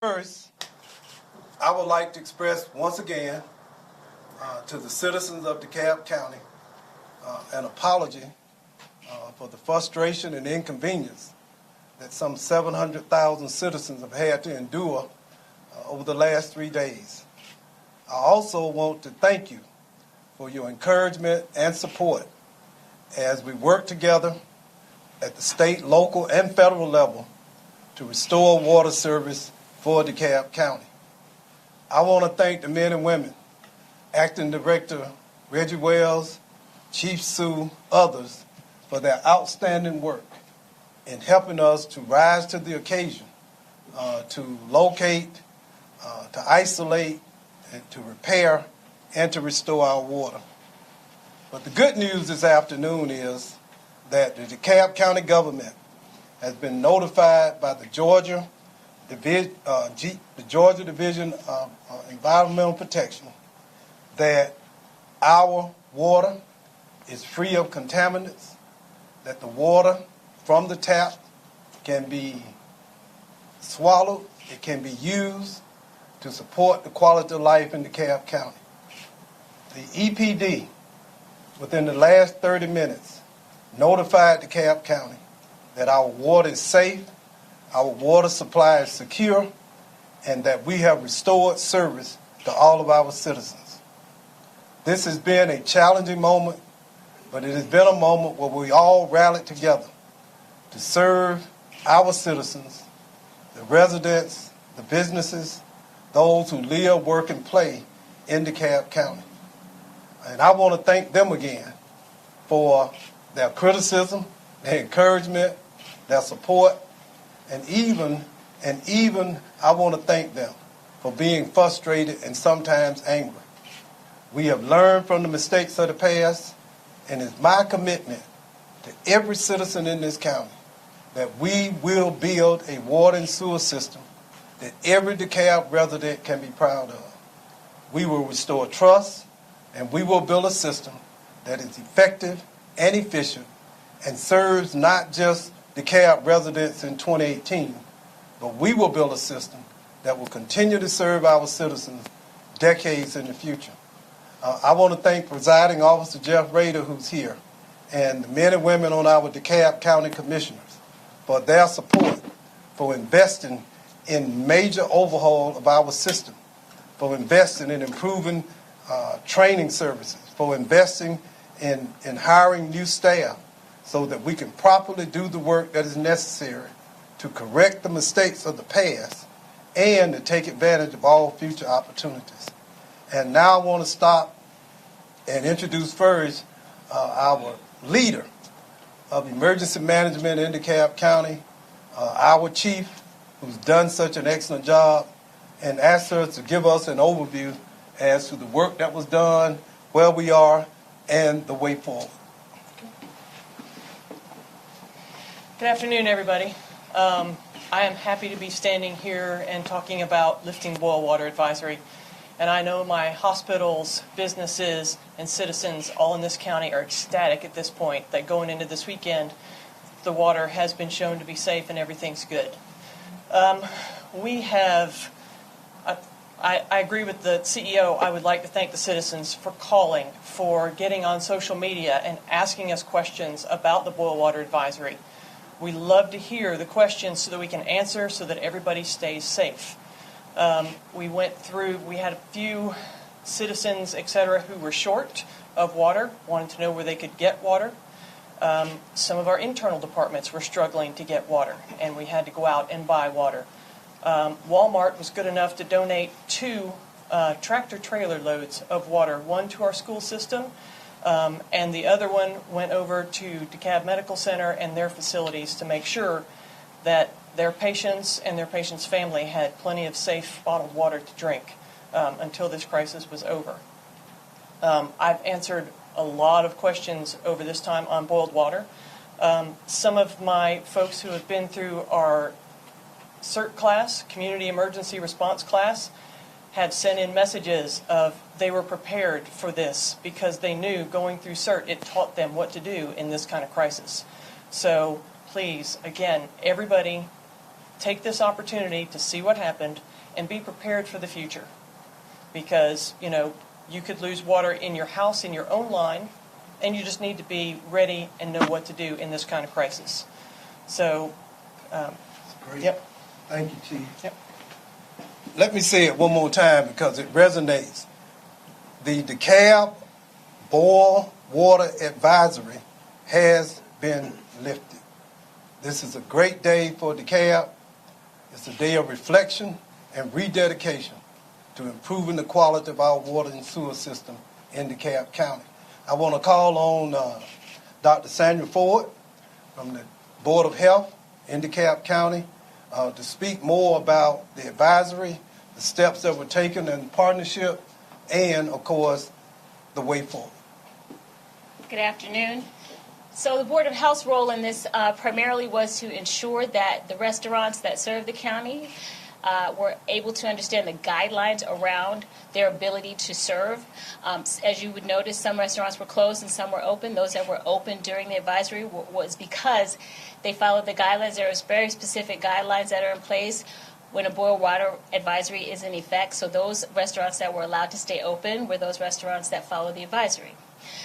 First, I would like to express once again to the citizens of DeKalb County an apology for the frustration and inconvenience that some 700,000 citizens have had to endure over the last 3 days. I also want to thank you for your encouragement and support as we work together at the state, local, and federal level to restore water service for DeKalb County. I want to thank the men and women, Acting Director Reggie Wells, Chief Sue, others, for their outstanding work in helping us to rise to the occasion, to locate, to isolate, and to repair, and to restore our water. But the good news this afternoon is that the DeKalb County government has been notified by the Georgia Division of Environmental Protection that our water is free of contaminants, that the water from the tap can be swallowed, it can be used to support the quality of life in DeKalb County. The EPD, within the last 30 minutes, notified DeKalb County that our water is safe, our water supply is secure, and that we have restored service to all of our citizens. This has been a challenging moment, but it has been a moment where we all rallied together to serve our citizens, the residents, the businesses, those who live, work, and play in DeKalb County. And I want to thank them again for their criticism, their encouragement, their support, and even I want to thank them for being frustrated and sometimes angry. We have learned from the mistakes of the past, and it's my commitment to every citizen in this county that we will build a water and sewer system that every DeKalb resident can be proud of. We will restore trust, and we will build a system that is effective and efficient and serves not just DeKalb residents in 2018, but we will build a system that will continue to serve our citizens decades in the future. I want to thank Presiding Officer Jeff Rader, who's here, and the men and women on our DeKalb County Commissioners for their support, for investing in major overhaul of our system, for investing in improving training services, for investing in hiring new staff so that we can properly do the work that is necessary to correct the mistakes of the past and to take advantage of all future opportunities. And now I want to stop and introduce first our leader of emergency management in DeKalb County, our chief, who's done such an excellent job, and ask her to give us an overview as to the work that was done, where we are, and the way forward. Good afternoon, everybody. I am happy to be standing here and talking about lifting boil water advisory. And I know my hospitals, businesses, and citizens all in this county are ecstatic at this point that going into this weekend, the water has been shown to be safe and everything's good. I agree with the CEO. I would like to thank the citizens for calling, for getting on social media and asking us questions about the boil water advisory. We love to hear the questions so that we can answer so that everybody stays safe. We had a few citizens, etc., who were short of water, wanted to know where they could get water. Some of our internal departments were struggling to get water, and we had to go out and buy water. Walmart was good enough to donate 2 tractor-trailer loads of water, one to our school system, and the other one went over to DeKalb Medical Center and their facilities to make sure that their patients and their patients' family had plenty of safe bottled water to drink until this crisis was over. I've answered a lot of questions over this time on boiled water. Some of my folks who have been through our CERT class, Community Emergency Response class, had sent in messages of they were prepared for this because they knew going through CERT, it taught them what to do in this kind of crisis. So please, again, everybody, take this opportunity to see what happened and be prepared for the future. Because, you could lose water in your house, in your own line, and you just need to be ready and know what to do in this kind of crisis. So, Great. Yep. Thank you, Chief. Yep. Let me say it one more time because it resonates. The DeKalb Boil Water Advisory has been lifted. This is a great day for DeKalb. It's a day of reflection and rededication to improving the quality of our water and sewer system in DeKalb County. I want to call on Dr. Sandra Ford from the Board of Health in DeKalb County to speak more about the advisory, the steps that were taken in partnership, and, of course, the way forward. Good afternoon. So the Board of Health's role in this primarily was to ensure that the restaurants that serve the county were able to understand the guidelines around their ability to serve. As you would notice, some restaurants were closed and some were open. Those that were open during the advisory was because they followed the guidelines. There are very specific guidelines that are in place when a boil water advisory is in effect. So those restaurants that were allowed to stay open were those restaurants that followed the advisory.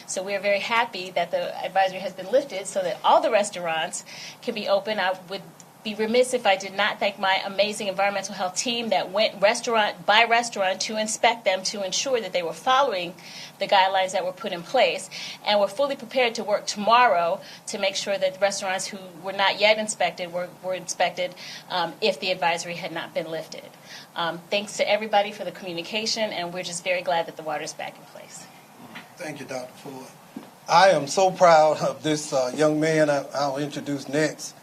So we are very happy that the advisory has been lifted so that all the restaurants can be open. I would be remiss if I did not thank my amazing environmental health team that went restaurant by restaurant to inspect them to ensure that they were following the guidelines that were put in place, and we're fully prepared to work tomorrow to make sure that restaurants who were not yet inspected were inspected if the advisory had not been lifted. Thanks to everybody for the communication, and we're just very glad that the water is back in place. Thank you, Dr. Ford. I am so proud of this young man I'll introduce next.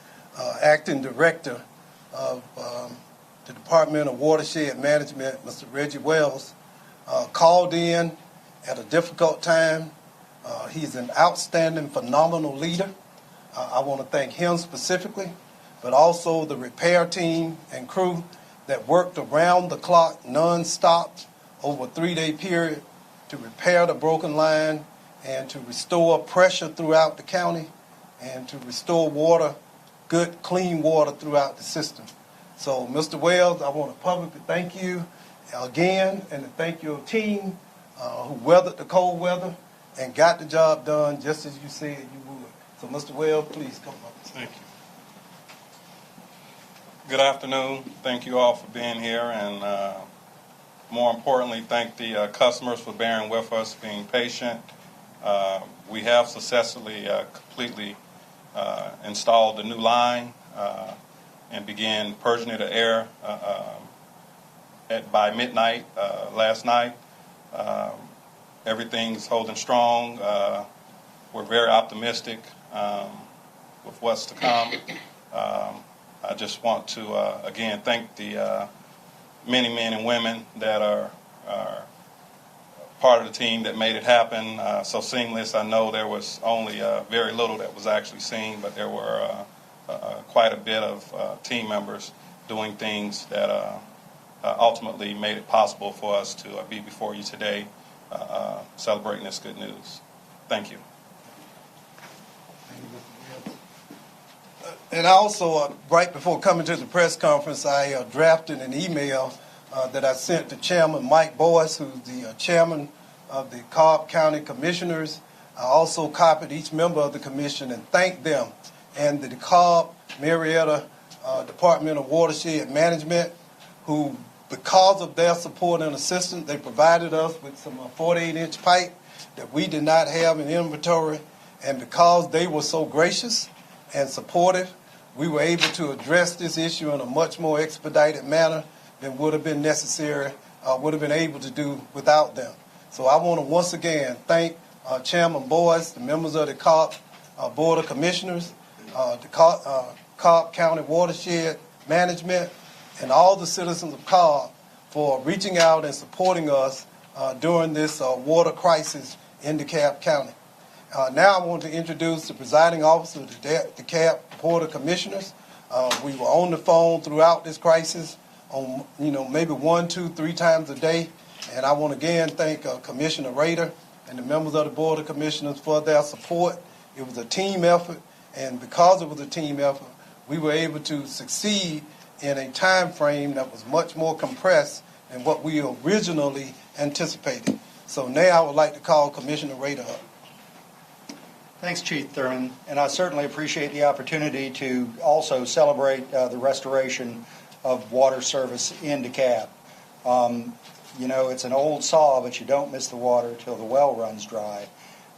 Acting Director of the Department of Watershed Management, Mr. Reggie Wells, called in at a difficult time. He's an outstanding, phenomenal leader. I want to thank him specifically, but also the repair team and crew that worked around the clock, non-stop, over a 3-day period to repair the broken line and to restore pressure throughout the county and to restore water, good, clean water throughout the system. So, Mr. Wells, I want to publicly thank you again and to thank your team who weathered the cold weather and got the job done just as you said you would. So, Mr. Wells, please come up. Thank you. Good afternoon. Thank you all for being here, and more importantly, thank the customers for bearing with us, being patient. We have successfully completely installed the new line and began purging it of air by midnight last night. Everything's holding strong. We're very optimistic with what's to come. I just want to again thank the many men and women that are part of the team that made it happen so seamless. I know there was only very little that was actually seen, but there were quite a bit of team members doing things that ultimately made it possible for us to be before you today celebrating this good news. Thank you. And also, right before coming to the press conference, I drafted an email that I sent to Chairman Mike Boyce, who's the chairman of the DeKalb County Commissioners. I also copied each member of the commission and thanked them and the DeKalb Marietta Department of Watershed Management, who, because of their support and assistance, they provided us with some 48-inch pipe that we did not have in inventory. And because they were so gracious and supportive, we were able to address this issue in a much more expedited manner than would have been necessary, would have been able to do without them. So I want to once again thank Chairman Boyce, the members of the DeKalb Board of Commissioners, DeKalb County Watershed Management, and all the citizens of DeKalb for reaching out and supporting us during this water crisis in DeKalb County. Now I want to introduce the presiding officer of the DeKalb Board of Commissioners. We were on the phone throughout this crisis, on maybe 1, 2, 3 times a day, and I want to again thank Commissioner Rader and the members of the Board of Commissioners for their support. It was a team effort, and because it was a team effort, we were able to succeed in a time frame that was much more compressed than what we originally anticipated. So now I would like to call Commissioner Rader up. Thanks, Chief Thurmond, and I certainly appreciate the opportunity to also celebrate the restoration of water service in DeKalb. You know, it's an old saw, but you don't miss the water till the well runs dry.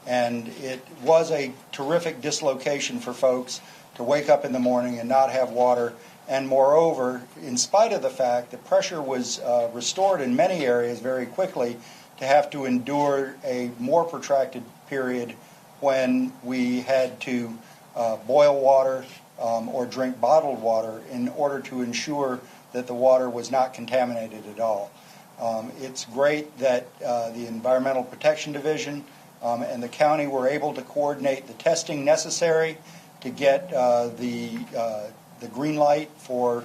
And it was a terrific dislocation for folks to wake up in the morning and not have water. And moreover, in spite of the fact that pressure was restored in many areas very quickly, to have to endure a more protracted period when we had to boil water or drink bottled water in order to ensure that the water was not contaminated at all. It's great that the Environmental Protection Division and the county were able to coordinate the testing necessary to get the green light for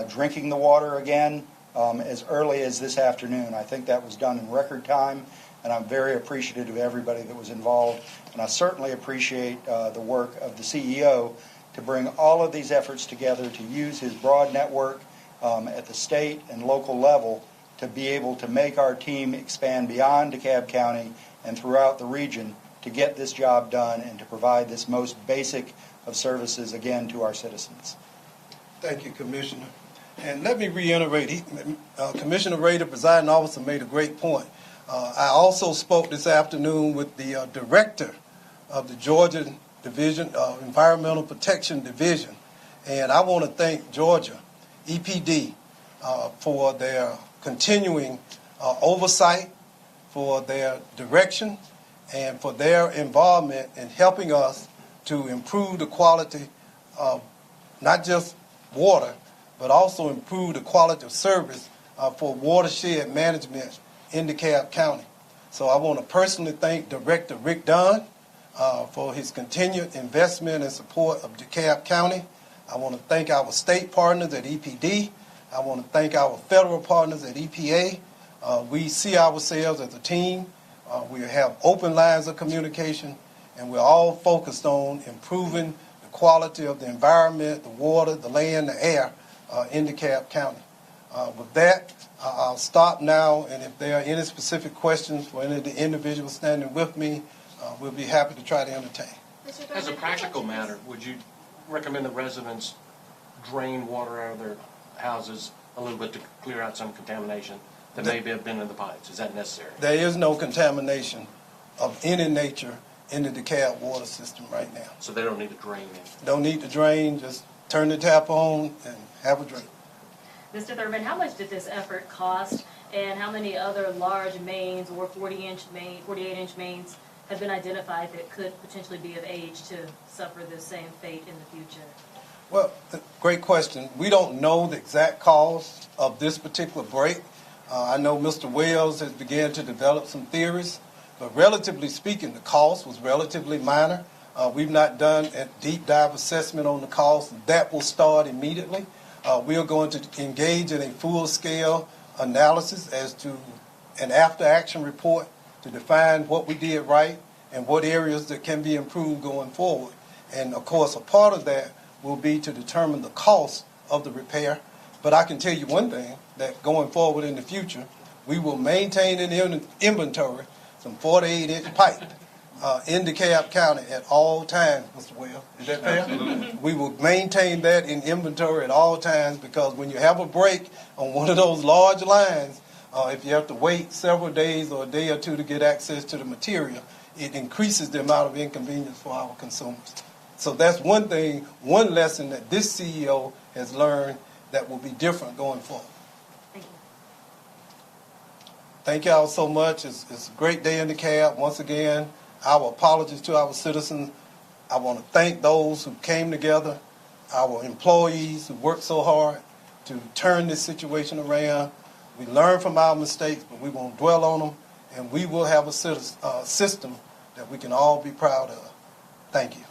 drinking the water again as early as this afternoon. I think that was done in record time, and I'm very appreciative of everybody that was involved. And I certainly appreciate the work of the CEO to bring all of these efforts together, to use his broad network at the state and local level to be able to make our team expand beyond DeKalb County and throughout the region to get this job done and to provide this most basic of services again to our citizens. Thank you, Commissioner. And let me reiterate, Commissioner Rader, presiding officer, made a great point. I also spoke this afternoon with the director of the Georgia Division of Environmental Protection Division, and I want to thank Georgia EPD for their continuing oversight, for their direction, and for their involvement in helping us to improve the quality of not just water, but also improve the quality of service for watershed management in DeKalb County. So I want to personally thank Director Rick Dunn for his continued investment and support of DeKalb County. I want to thank our state partners at EPD. I want to thank our federal partners at EPA. We see ourselves as a team. We have open lines of communication, and we're all focused on improving the quality of the environment, the water, the land, the air in DeKalb County. With that, I'll stop now, and if there are any specific questions for any of the individuals standing with me, we'll be happy to try to entertain. As a practical matter, would you recommend that residents drain water out of their houses a little bit to clear out some contamination that may have been in the pipes? Is that necessary? There is no contamination of any nature in the DeKalb water system right now. So they don't need to drain it? Don't need to drain, just turn the tap on and have a drink. Mr. Thurmond, how much did this effort cost, and how many other large mains or 48-inch mains have been identified that could potentially be of age to suffer the same fate in the future? Well, great question. We don't know the exact cause of this particular break. I know Mr. Wells has begun to develop some theories, but relatively speaking, the cost was relatively minor. We've not done a deep dive assessment on the cost. That will start immediately. We are going to engage in a full-scale analysis as to an after-action report to define what we did right and what areas that can be improved going forward. And, of course, a part of that will be to determine the cost of the repair. But I can tell you one thing, that going forward in the future, we will maintain in inventory some 48-inch pipe in DeKalb County at all times, Mr. Wells. Is that fair? Absolutely. We will maintain that in inventory at all times, because when you have a break on one of those large lines, if you have to wait several days or a day or two to get access to the material, it increases the amount of inconvenience for our consumers. So that's one thing, one lesson that this CEO has learned that will be different going forward. Thank you. Thank y'all so much. It's a great day in DeKalb. Once again, our apologies to our citizens. I want to thank those who came together, our employees who worked so hard to turn this situation around. We learn from our mistakes, but we won't dwell on them, and we will have a system that we can all be proud of. Thank you.